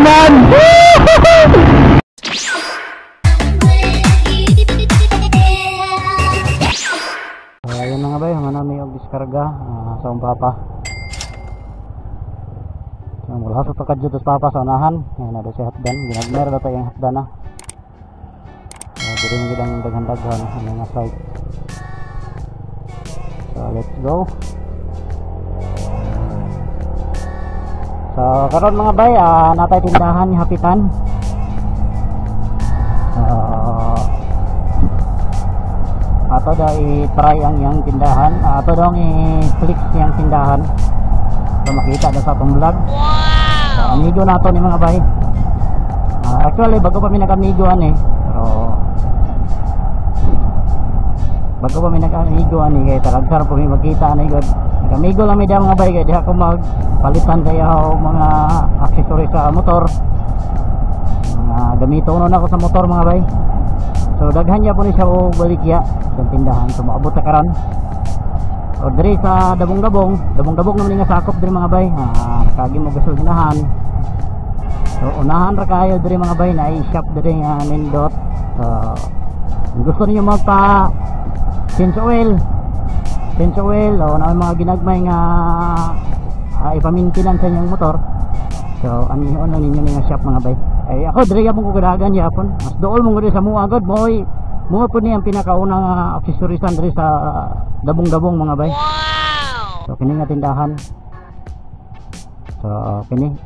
naman. Ayun mga bay, manami og diskarga sa papa. Mula sa tukad dito sa papa sa unahan. Ayan na si hatdan, ginagmer na tayo yung hatdan na. Dito yung gidang daghan-daghan ang mga site. So let's go. So karon mga bay, natay tindahan ni Hapitan. Ato daw i-try ang iyang tindahan, ato daw i-click iyang tindahan para makita daw sa atong vlog. So amigo nato ni mga bay. Actually bago pa mi nag-amiguan pero bago pa mi nag-amiguan kaya talagang po mi magkita na igod. Nag-amigo lang mi daw mga bay, kaya di ako magpalitan kaya mga accessories sa motor. Gamito na ako sa motor mga bay. So daghan niya po ni siya o balikya sa tindahan. So maabot na karon. O diri sa dabong-dabong naman nga sakop diri mga bay. Kagi mo gasolinahan. So unahan ra kayo diri mga bay na i-shop diri nga nindot. So kung gusto niyo magpa change oil o na mga ginagmay nga ipamintinan sa inyong motor. So anion lang ninyo nga shop mga bay. Ay ako diri gyapon ko kadagan yapon. Mas dool mo gud sa mua agad boy. Mo po ni ang pinakaunang accessorisan diri sa dabong-dabong mga bay. Wow! So kini nga tindahan. So kini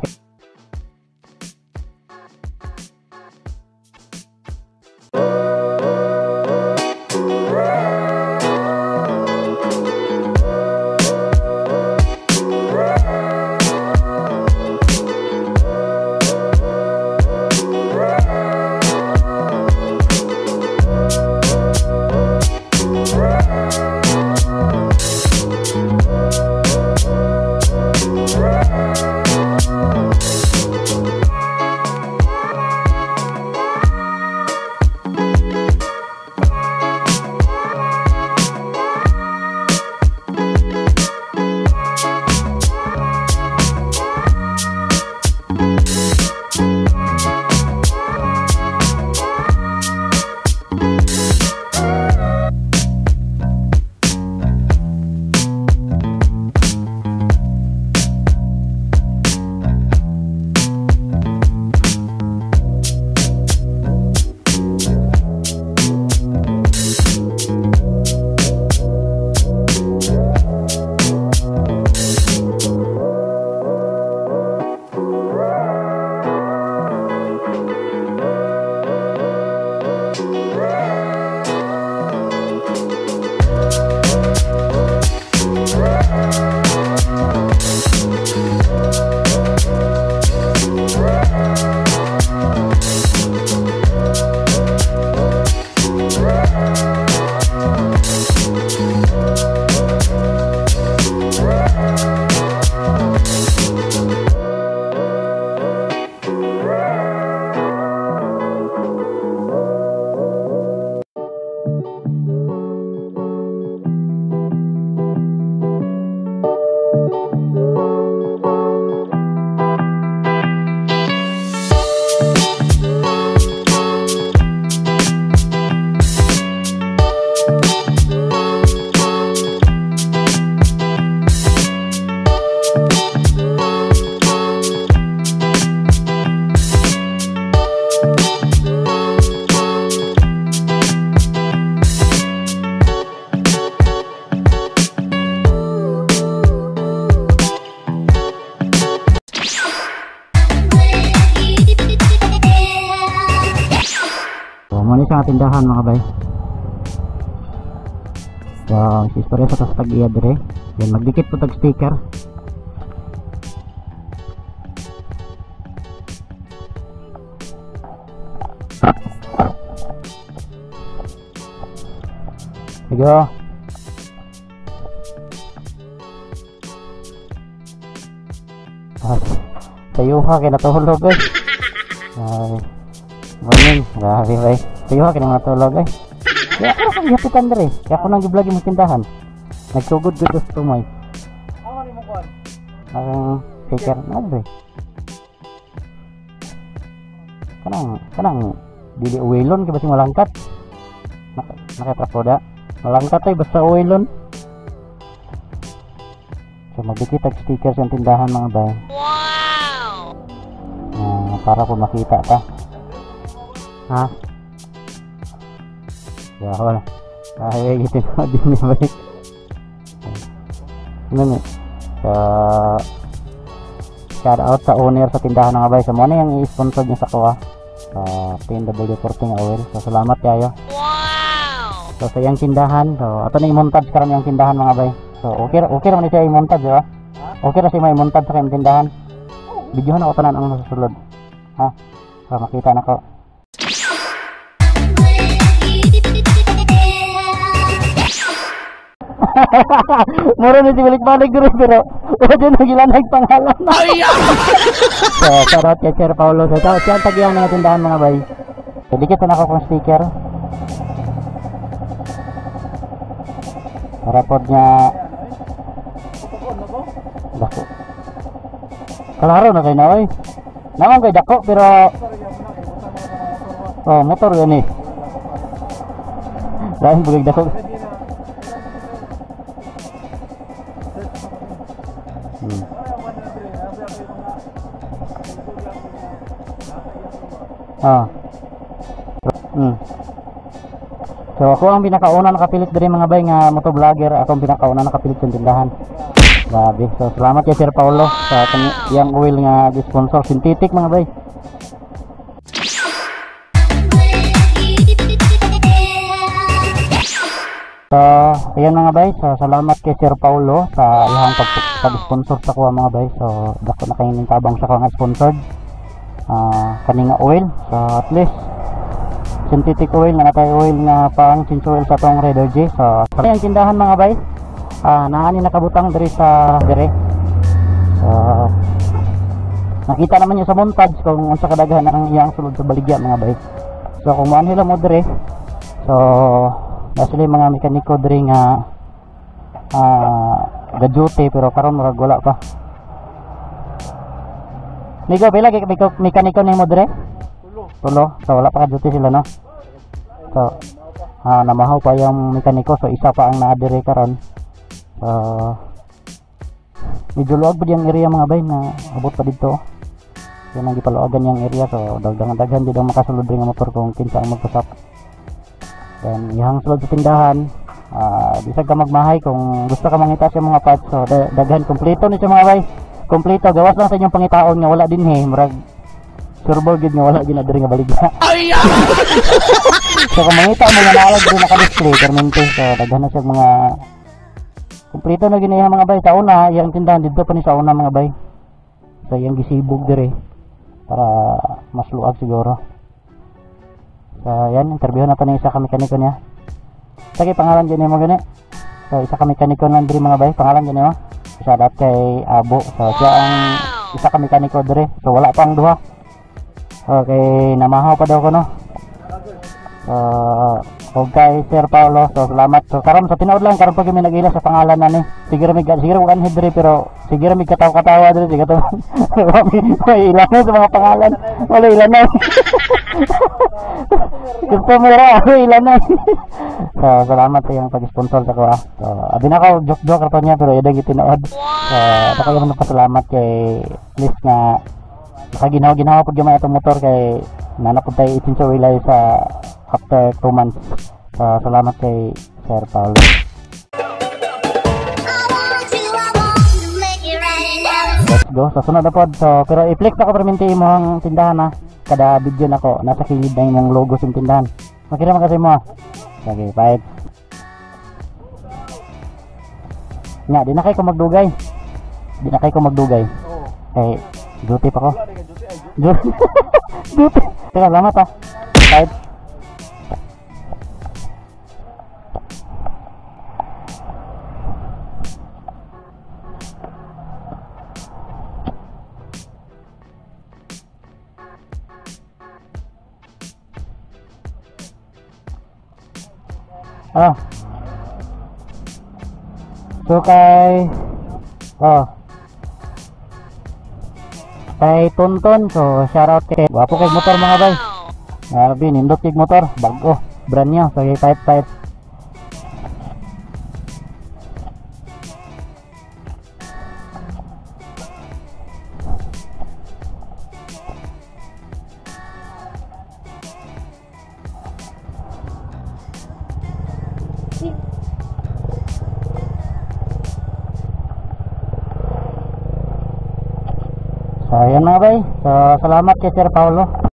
sa tindahan mga bay. So istorya sa tag-iya dire. Yan magdikit po tag sticker. Sige. Sayo ha kay natulog eh. Ay. Morning, grabe bay. Sayo ha kay natulog eh. Kaya ako kang hapitan dere. Kaya ako nang gi-vlog yung tindahan. Nagsugod dito sa tumay. Ako ni mo kon. Ang sticker na dere. kanang dili uwilon kay basing malangkat. Nakatrapoda. Malangkat ay basta uwilon. So magdikit tag stickers yung tindahan mga bay. Wow! Para po makita ta. Ha? Yahol. Ay gitu din ni bay. Ano so shout out sa owner sa tindahan mga bay. So mo na yung i-sponsor niya sa kuha. TNW14 oil. So salamat kayo. Wow! So sa yung tindahan. So ato na i-montage karon yung tindahan mga bay. So okay naman siya i-montage, di ba? Okay na siya may montage sa kayong tindahan. Videohan ako tanan ang nasusulod. Ha? Para makita na ko. Mura na si balik-balik guru pero wala na gilanay pangalan. So shoutout kay Sir Paulo. So siya ang tagihan ng tindahan mga bay. So dikit na ako kung sticker. Rapod niya dako. Kalaro na kay na oy. Naman kay dako pero motor yan eh. Lain bulig dako. So ako ang pinakauna nakapilit diri mga bay nga motovlogger. Ako ang pinakauna nakapilit sa tindahan. Grabe. So salamat kay Sir Paulo sa yang oil nga sponsor synthetic mga bay. So ayan mga bay. So salamat kay Sir Paulo sa iyang pag-sponsor sa kuha mga bay. So dako na kay ning tabang sa kuha nga sponsored kaninga oil. So at least synthetic oil na natay oil nga pang change oil sa tong Raider J. So ang tindahan mga bay. Naani nakabutang diri sa dire. So nakita naman niyo sa montage kung unsa kadaghan ang iyang sulod sa baligya mga bay. So kung maano nila mo dire. So basili mga mekaniko diri nga gaduty pero karon murag wala pa. Migo pila kay mekaniko nimo dire? Tulo. So wala pa ka duty sila no. So namahaw pa yung mekaniko so isa pa ang naadire karon. Medyo luwag pa yung area mga bay na abot pa dito. Yan ang gipaluagan yung area so daghan dito makasulod ring motor kung kinsa ang magpasap. Then ihang sulod sa tindahan bisag ka magmahay kung gusto ka mangita sa mga parts so daghan kompleto ni sa mga bay. Kompleto gawas lang sa inyong pangitaon nga wala din murag surbol gid nga wala gid na diri nga baligya. So kung mangita mo nga naalag din naka-display permente so daghan na siya mga kompleto na ginaya mga bay. Sa una yang tindahan dito pa ni sa una mga bay. So yang gisibog dire para mas luag siguro. So yan interview na to ni isa ka mekaniko niya. Sige pangalan dyan mo gani. So isa ka mekaniko nan dire mga bay. Pangalan dyan mo. Shout out kay Abo. So siya ang isa ka mekaniko dire. So wala pang duha. Okay, namahaw pa daw ko no. Okay, Sir Paulo. So salamat. So karon sa tinuod lang karon pag mi nagila sa pangalan na ni. Sige ko anhid dire pero sige mi katawa-katawa dire sige to. May ilan sa mga pangalan. Wala ilan na. Gusto mo ra ilan na. So salamat sa iyang pag-sponsor sa ko. So abi na ko joke rato niya pero ida gitinuod. So ako yung nagpasalamat kay please nga ginawa pud gamay atong motor kay nanapod tayo itinso wilay sa after 2 months. So salamat kay Sir Paulo. Let's go. So sunod na pod. So pero i-flex ako perminti mo ang tindahan ha. Kada video nako nasa kilid na imong logo sa tindahan. Makira man kasi mo. Sige, bye. Nga, di na kayo magdugay. Okay, duty pa ko. Duty. Teka, salamat ha. Bye. So kay kay Tonton, so shoutout kay wapo kay motor mga bay. Grabe, nindot yung motor, bago, brand new, so type type. So ayan mga bay, so salamat kay Sir Paulo.